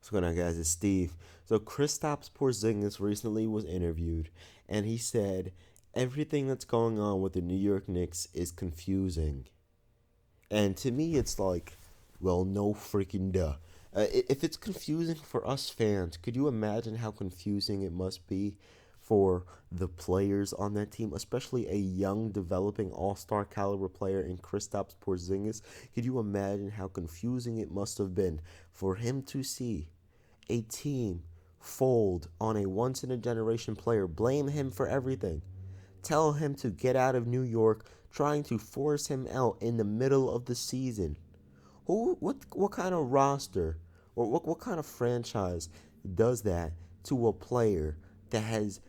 What's going on, guys? It's Steve. So, Kristaps Porzingis recently was interviewed, and he said everything that's going on with the New York Knicks is confusing. And to me, it's like, well, no freaking duh. If it's confusing for us fans, could you imagine how confusing it must be for the players on that team, especially a young, developing all-star caliber player in Kristaps Porzingis? Could you imagine how confusing it must have been for him to see a team fold on a once-in-a-generation player, blame him for everything, tell him to get out of New York, trying to force him out in the middle of the season? What kind of roster or what kind of franchise does that to a player that has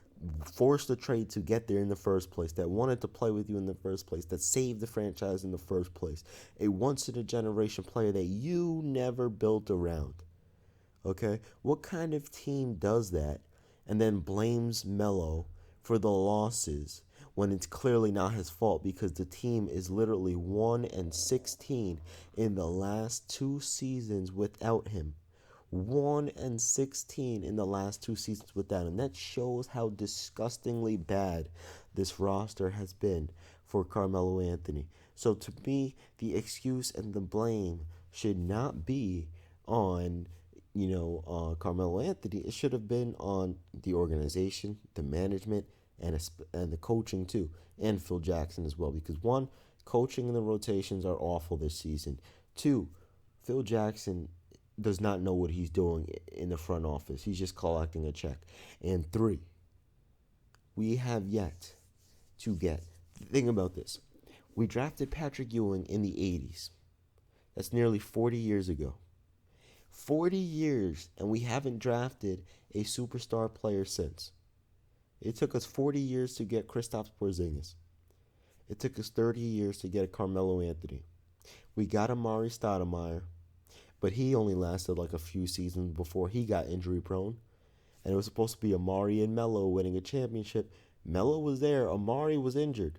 forced a trade to get there in the first place, that wanted to play with you in the first place, that saved the franchise in the first place, a once in a generation player that you never built around? Okay? What kind of team does that and then blames Melo for the losses when it's clearly not his fault, because the team is literally 1-16 in the last two seasons without him? 1-16 in the last two seasons without him. That shows how disgustingly bad this roster has been for Carmelo Anthony. So to me, the excuse and the blame should not be on Carmelo Anthony. It should have been on the organization, the management, and the coaching too, and Phil Jackson as well. Because one, coaching and the rotations are awful this season. Two, Phil Jackson does not know what he's doing in the front office. He's just collecting a check. And three, we have yet to get. Think about this. We drafted Patrick Ewing in the 80s. That's nearly 40 years ago. 40 years, and we haven't drafted a superstar player since. It took us 40 years to get Kristaps Porzingis. It took us 30 years to get a Carmelo Anthony. We got Amari Stoudemire, but he only lasted like a few seasons before he got injury prone. And it was supposed to be Amari and Melo winning a championship. Melo was there, Amari was injured,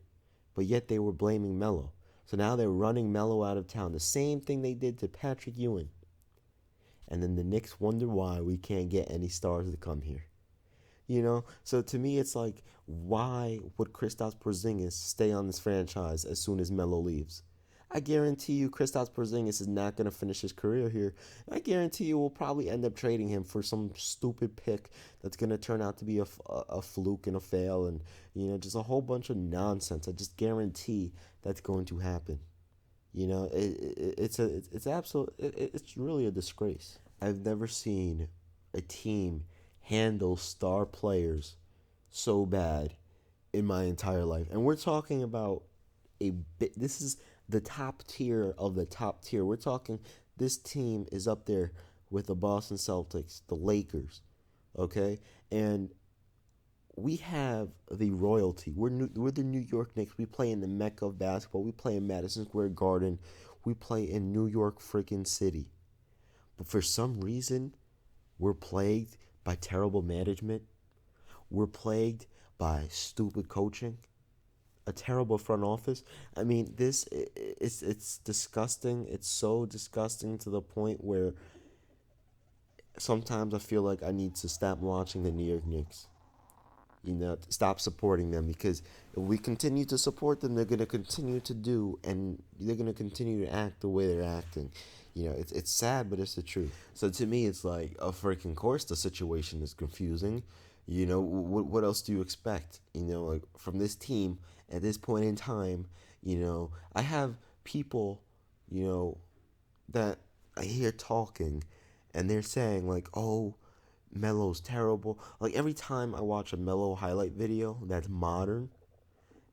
but yet they were blaming Melo. So now they're running Melo out of town. The same thing they did to Patrick Ewing. And then the Knicks wonder why we can't get any stars to come here. So to me, it's like, why would Kristaps Porzingis stay on this franchise as soon as Melo leaves? I guarantee you Kristaps Porzingis is not going to finish his career here. I guarantee you we'll probably end up trading him for some stupid pick that's going to turn out to be a fluke and a fail, and just a whole bunch of nonsense. I just guarantee that's going to happen. It's really a disgrace. I've never seen a team handle star players so bad in my entire life. And we're talking about this is the top tier of the top tier. We're talking, this team is up there with the Boston Celtics, the Lakers, okay? And we have the royalty. We're the New York Knicks. We play in the Mecca of basketball. We play in Madison Square Garden. We play in New York freaking City. But for some reason, we're plagued by terrible management. We're plagued by stupid coaching, a terrible front office. I mean, it's disgusting. It's so disgusting to the point where sometimes I feel like I need to stop watching the New York Knicks. Stop supporting them, because if we continue to support them, they're going to continue to do, and they're going to continue to act the way they're acting. It's sad, but it's the truth. So to me, it's like, a freaking course the situation is confusing. What else do you expect? Like, from this team at this point in time. I have people, that I hear talking, and they're saying like, oh, Melo's terrible. Like, every time I watch a Melo highlight video that's modern,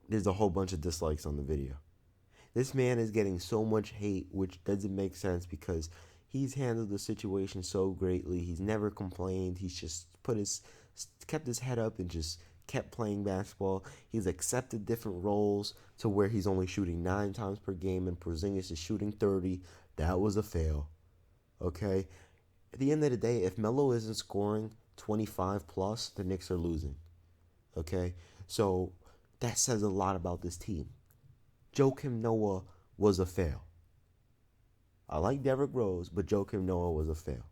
there's a whole bunch of dislikes on the video. This man is getting so much hate, which doesn't make sense, because he's handled the situation so greatly. He's never complained. He's just kept his head up and just kept playing basketball. He's accepted different roles to where he's only shooting 9 times per game and Porzingis is shooting 30. That was a fail. Okay? At the end of the day, if Melo isn't scoring 25 plus, the Knicks are losing. Okay? So that says a lot about this team. Joakim Noah was a fail. I like Derrick Rose, but Joakim Noah was a fail.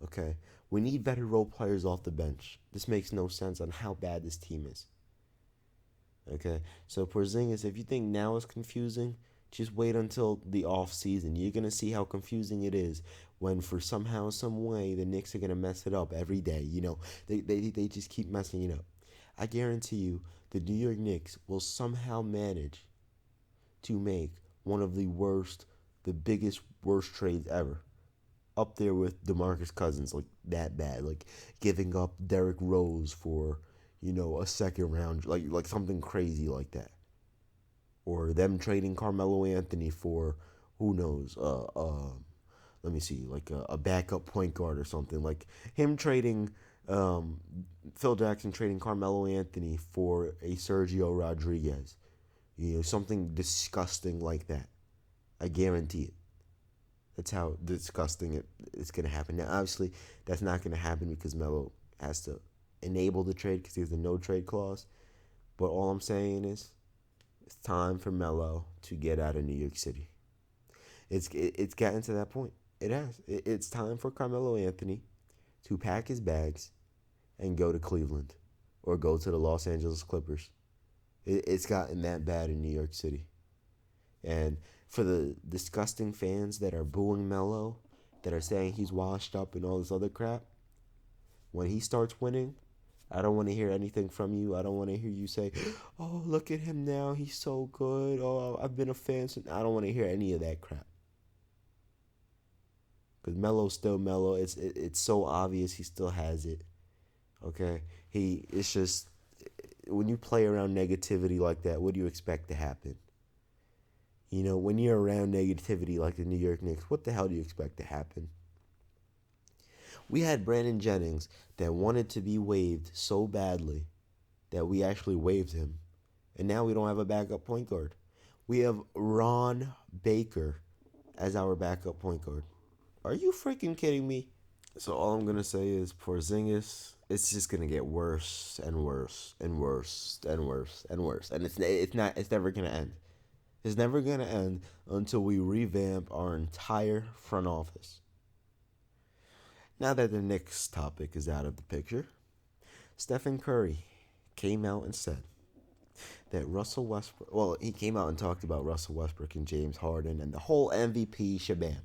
Okay, we need better role players off the bench. This makes no sense on how bad this team is. Okay, so Porzingis, if you think now is confusing, just wait until the off season. You're gonna see how confusing it is when, for somehow, some way, the Knicks are gonna mess it up every day. They just keep messing it up. I guarantee you, the New York Knicks will somehow manage to make one of the biggest, worst trades ever. Up there with DeMarcus Cousins, like that bad, like giving up Derrick Rose for, a second round, like something crazy like that, or them trading Carmelo Anthony for, who knows, let me see, like a backup point guard or something, like him trading, um, Phil Jackson trading Carmelo Anthony for a Sergio Rodriguez, something disgusting like that. I guarantee it. That's how disgusting it's going to happen. Now, obviously, that's not going to happen because Melo has to enable the trade because he has a no trade clause. But all I'm saying is, it's time for Melo to get out of New York City. It's gotten to that point. It has. It's time for Carmelo Anthony to pack his bags and go to Cleveland or go to the Los Angeles Clippers. It's gotten that bad in New York City. And for the disgusting fans that are booing Melo, that are saying he's washed up and all this other crap, when he starts winning, I don't want to hear anything from you. I don't want to hear you say, "Oh, look at him now. He's so good. Oh, I've been a fan." I don't want to hear any of that crap. Because Melo's still Melo. It's so obvious he still has it. Okay? It's just, when you play around negativity like that, what do you expect to happen? When you're around negativity like the New York Knicks, what the hell do you expect to happen? We had Brandon Jennings that wanted to be waived so badly that we actually waived him. And now we don't have a backup point guard. We have Ron Baker as our backup point guard. Are you freaking kidding me? So all I'm gonna say is, Porzingis, it's just gonna get worse and worse and worse and worse and worse, and it's never gonna end. It's never gonna end until we revamp our entire front office. Now that the Knicks topic is out of the picture, Stephen Curry came out and said that Russell Westbrook. Well, he came out and talked about Russell Westbrook and James Harden and the whole MVP shabam.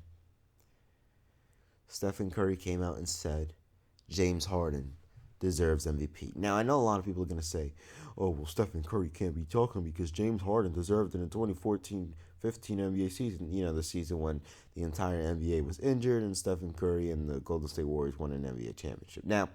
Stephen Curry came out and said James Harden deserves MVP. Now, I know a lot of people are going to say, "Oh, well, Stephen Curry can't be talking because James Harden deserved it in 2014-15 NBA season." The season when the entire NBA was injured and Stephen Curry and the Golden State Warriors won an NBA championship. Now,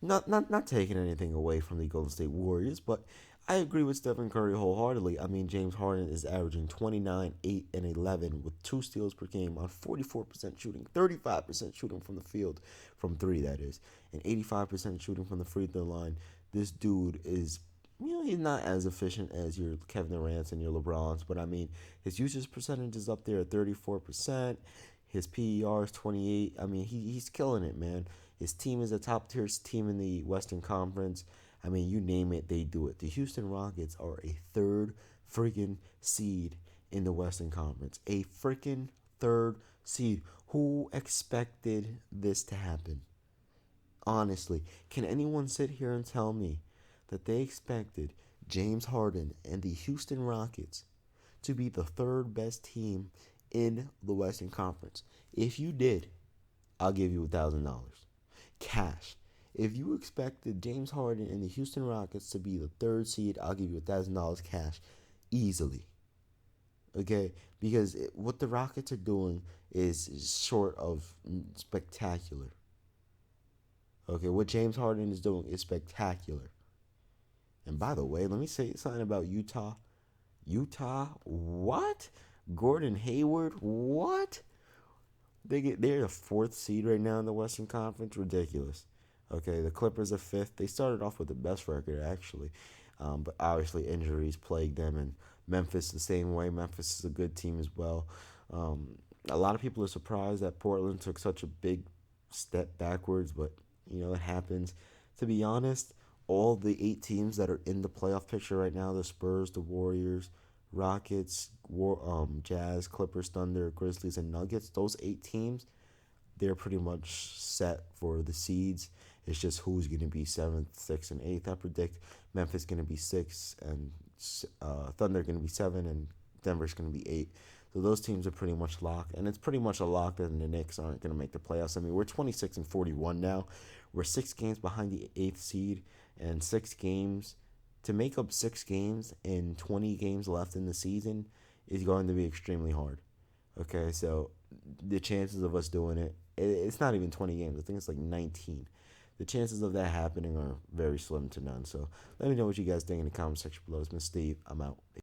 not taking anything away from the Golden State Warriors, but I agree with Stephen Curry wholeheartedly. I mean, James Harden is averaging 29, 8, and 11 with 2 steals per game on 44% shooting, 35% shooting from the field, from three, that is, and 85% shooting from the free throw line. This dude is, he's not as efficient as your Kevin Durant's and your LeBron's, but I mean, his usage percentage is up there at 34%. His PER is 28. I mean, he's killing it, man. His team is a top tier team in the Western Conference. I mean, you name it, they do it. The Houston Rockets are a third freaking seed in the Western Conference. A freaking third seed. Who expected this to happen? Honestly, can anyone sit here and tell me that they expected James Harden and the Houston Rockets to be the third best team in the Western Conference? If you did, I'll give you $1,000 cash. If you expected James Harden and the Houston Rockets to be the third seed, I'll give you $1,000 cash easily. Okay? Because what the Rockets are doing is short of spectacular. Okay? What James Harden is doing is spectacular. And by the way, let me say something about Utah. Utah, what? Gordon Hayward, what? They're the fourth seed right now in the Western Conference. Ridiculous. Okay, the Clippers are fifth. They started off with the best record, actually. But obviously injuries plagued them. And Memphis the same way. Memphis is a good team as well. A lot of people are surprised that Portland took such a big step backwards. But, it happens. To be honest, all the 8 teams that are in the playoff picture right now, the Spurs, the Warriors, Rockets, Jazz, Clippers, Thunder, Grizzlies, and Nuggets, those 8 teams, they're pretty much set for the seeds. It's just who's going to be 7th, 6th, and 8th. I predict Memphis going to be 6, and Thunder going to be 7, and Denver's going to be 8. So those teams are pretty much locked, and it's pretty much a lock that the Knicks aren't going to make the playoffs. I mean, we're 26 and 41 now. We're 6 games behind the 8th seed, and 6 games to make up 6 games in 20 games left in the season is going to be extremely hard. Okay, so the chances of us doing it's not even 20 games. I think it's like 19. The chances of that happening are very slim to none. So let me know what you guys think in the comment section below. It's been Steve. I'm out.